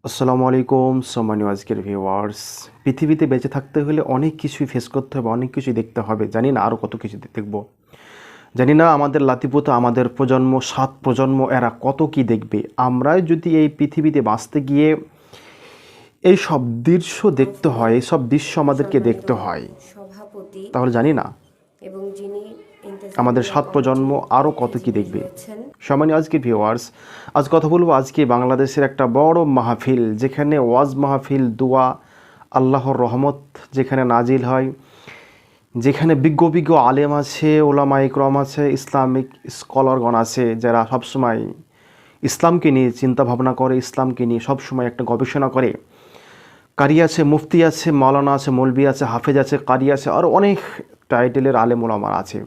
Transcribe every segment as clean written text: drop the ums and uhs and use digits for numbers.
আসসালামু আলাইকুম সম্মানীয় আজকের ভিউয়ার্স। পৃথিবীতে বেঁচে থাকতে হলে অনেক কিছুই ফেস করতে হবে, অনেক কিছুই দেখতে হবে। জানি না আরও কত কিছু দেখব, জানি না আমাদের লাতিপুত আমাদের প্রজন্ম 7 প্রজন্ম এরা কত কি দেখবে। আমরাই যদি এই পৃথিবীতে বাঁচতে গিয়ে এই সব দৃশ্য দেখতে হয়, এই সব দৃশ্য আমাদেরকে সম্মানিত দেখতে হয়, সভাপতি তাহলে জানি না এবং যিনি আমাদের ইন্তেজামিয়া 7 প্রজন্ম কমিটির আরও দায়িত্বে কত কি যিনি দেখবে। রয়েছেন, সম্মানীয় আজকের ভিউয়ার্স, আজ কথা বলবো আজকে বাংলাদেশের একটা বড় মাহফিল, যেখানে ওয়াজ মাহফিল, দোয়া, আল্লাহর রহমত যেখানে নাজিল হয়, যেখানে বিজ্ঞ বিজ্ঞ আলেম আছে, ওলামা ইকরাম আছে, ইসলামিক স্কলারগণ আছে, যারা সবসময় ইসলামকে নিয়ে চিন্তা ভাবনা করে, ইসলামকে নিয়ে সবসময় একটা গবেষণা করে। কারি আছে, মুফতি আছে, মাওলানা আছে, মৌলবি আছে, হাফেজ আছে, কারি আছে, আরও অনেক টাইটেলের আলেম ওলামা আছে।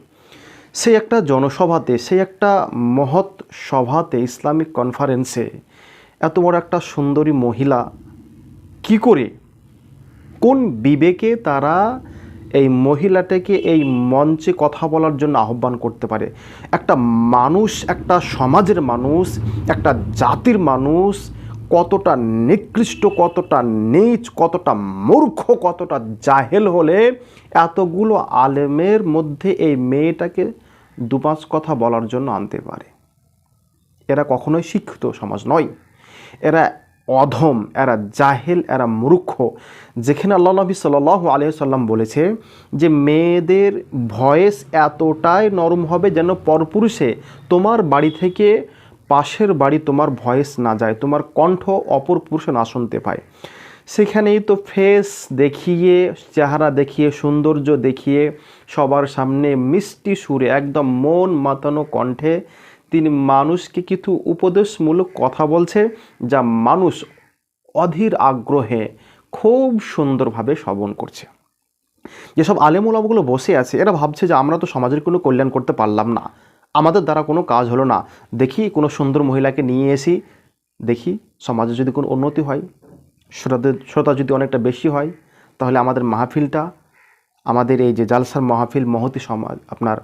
সেই একটা জনসভাতে, সেই একটা মহৎ সভাতে, ইসলামিক কনফারেন্সে এত বড় একটা সুন্দরী মহিলা কি করে, কোন বিবেকে তারা এই মহিলাটাকে এই মঞ্চে কথা বলার জন্য আহ্বান করতে পারে? একটা মানুষ, একটা সমাজের মানুষ, একটা জাতির মানুষ কতটা নিকৃষ্ট, কতটা নীচ, কতটা মূর্খ, কতটা জাহেল হলে এতগুলো আলেমের মধ্যে এই মেয়েটাকে দুপাঁচ কথা বলার জন্য আনতে পারে? এরা কখনোই শিক্ষিত সমাজ নয়, এরা অধম, এরা জাহেল, এরা মূর্খ। যেখানে আল্লাহ নবী সাল্লাল্লাহু আলাইহি সাল্লাম বলেছে যে মেয়েদের ভয়েস এতটাই নরম হবে যেন পরপুরুষে তোমার বাড়ি থেকে পাশের বাড়ি তোমার ভয়েস না যায়, তোমার কণ্ঠ অপর পুরুষে না শুনতে পায়। সেখানেই তো ফেস দেখিয়ে, চেহারা দেখিয়ে, সৌন্দর্য দেখিয়ে সবার সামনে মিষ্টি সুরে একদম মন মাতানো কণ্ঠে তিনি মানুষকে কিছু উপদেশমূলক কথা বলছে, যা মানুষ অধীর আগ্রহে খুব সুন্দরভাবে শ্রবণ করছে। যেসব আলেম ওলামাগুলো বসে আছে এরা ভাবছে যে আমরা তো সমাজের কোনো কল্যাণ করতে পারলাম না, আমাদের দ্বারা কোনো কাজ হলো না, দেখি কোনো সুন্দর মহিলাকে নিয়ে এসি, দেখি সমাজে যদি কোনো উন্নতি হয়, শ্রোতা যদি অনেকটা বেশি হয়, তাহলে আমাদের মাহফিলটা, আমাদের এই যে জালসার মাহফিল, মহতি সমাজ আপনার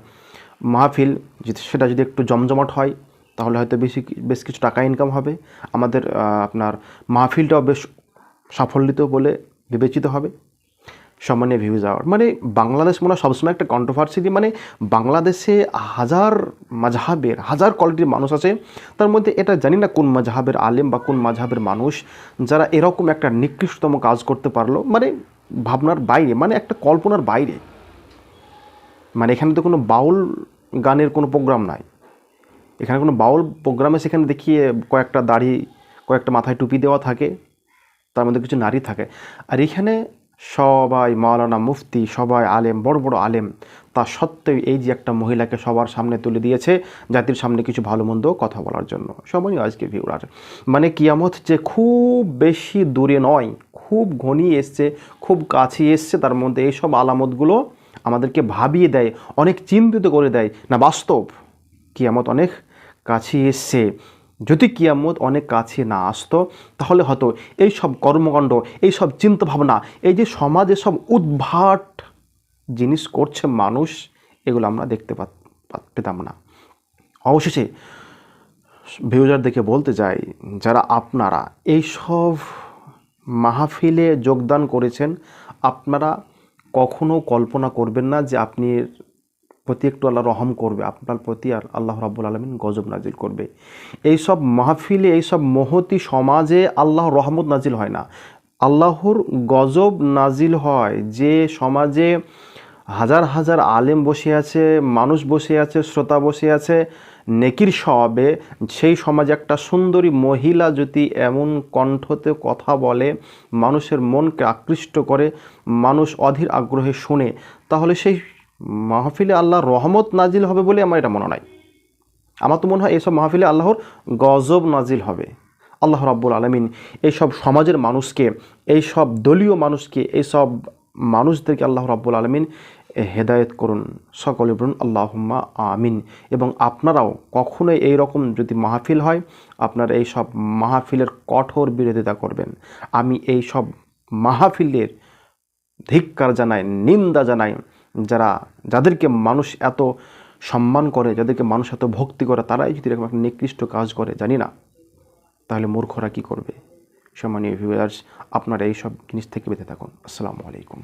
মাহফিল, সেটা যদি একটু জমজমাট হয়, তাহলে হয়তো বেশ কিছু টাকা ইনকাম হবে, আমাদের আপনার মাহফিলটাও বেশ সাফল্যিত বলে বিবেচিত হবে। সম্মানীয় ভিউজ আওয়ার, মানে বাংলাদেশ মনে হয় সবসময় একটা কন্ট্রোভার্সি দিয়ে, মানে বাংলাদেশে হাজার মাযহাবের, হাজার কোয়ালিটির মানুষ আছে, তার মধ্যে এটা জানি না কোন মাযহাবের আলেম বা কোন মাযহাবের মানুষ যারা এরকম একটা নিকৃষ্টতম কাজ করতে পারলো, মানে ভাবনার বাইরে, মানে একটা কল্পনার বাইরে। মানে এখানে তো কোনো বাউল গানের কোনো প্রোগ্রাম নাই, এখানে কোনো বাউল প্রোগ্রামে সেখানে দেখিয়ে কয়েকটা দাড়ি, কয়েকটা মাথায় টুপি দেওয়া থাকে, তার মধ্যে কিছু নারী থাকে। আর এখানে সবাই মাওলানা, মুফতি, সবাই আলেম, বড় বড় আলেম, তা সত্ত্বেও এই যে একটা মহিলাকে সবার সামনে তুলে দিয়েছে জাতির সামনে কিছু ভালো মন্দ কথা বলার জন্য। সবাই আজকে ভিউরার, মানে কিয়ামত যে খুব বেশি দূরে নয়, খুব ঘনিয়ে এসছে, খুব কাছে এসছে। তার মধ্যে এইসব আলামতগুলো আমাদেরকে ভাবিয়ে দেয়, অনেক চিন্তিত করে দেয়, না বাস্তব কিয়ামত অনেক কাছে এসছে। যদি কিয়ামত অনেক কাছে না আসতো, তাহলে হয়তো এই সব কর্মকাণ্ড, এই সব চিন্তাভাবনা, এই যে সমাজে সব উদ্ভাট জিনিস করছে মানুষ, এগুলো আমরা দেখতে পেতাম না। অবশেষে ভিউজার দেখে বলতে চাই, যারা আপনারা এই সব মাহফিলে যোগদান করেছেন, আপনারা কখনো কল্পনা করবেন না যে আপনি প্রতি একটু আল্লাহ রহম করবে, আপনার প্রতি আর আল্লাহ রাব্বুল আলামিন গজব নাজিল করবে। এই সব মাহফিলে, এই সব মহতি সমাজে আল্লাহর রহমত নাজিল হয় না, আল্লাহর গজব নাজিল হয়। যে সমাজে হাজার হাজার আলেম বসে আছে, মানুষ বসে আছে, শ্রোতা বসে আছে নেকির স্বভাবে, সেই সমাজে একটা সুন্দরী মহিলা যদি এমন কণ্ঠতে কথা বলে, মানুষের মনকে আকৃষ্ট করে, মানুষ অধীর আগ্রহে শুনে, তাহলে সেই মাহফিলে আল্লাহর রহমত নাজিল হবে বলে আমার এটা মনে হয়। আমার তো মনে হয় এইসব মাহফিলে আল্লাহর গজব নাজিল হবে। আল্লাহ রাব্বুল আলামিন এইসব সমাজের মানুষকে, এইসব দলীয় মানুষকে, এইসব মানুষদেরকে আল্লাহ রাব্বুল আলামিন হেদায়েত করুন। সকলে বলুন আল্লাহুম্মা আমিন। এবং আপনারাও কখনোই এই রকম যদি মাহফিল হয়, আপনারা এই সব মাহফিলের কঠোর বিরোধিতা করবেন। আমি এই সব মাহফিলের ধিক্কার জানাই, নিন্দা জানাই। যাদেরকে মানুষ এত সম্মান করে, যাদেরকে মানুষ এত ভক্তি করে, তারাই যদি এরকম একটা নিকৃষ্ট কাজ করে, জানি না তাহলে মূর্খরা কী করবে। সম্মানীয় ভিউয়ার্স, আপনারা এই সব জিনিস থেকে বেঁচে থাকুন। আসসালামু আলাইকুম।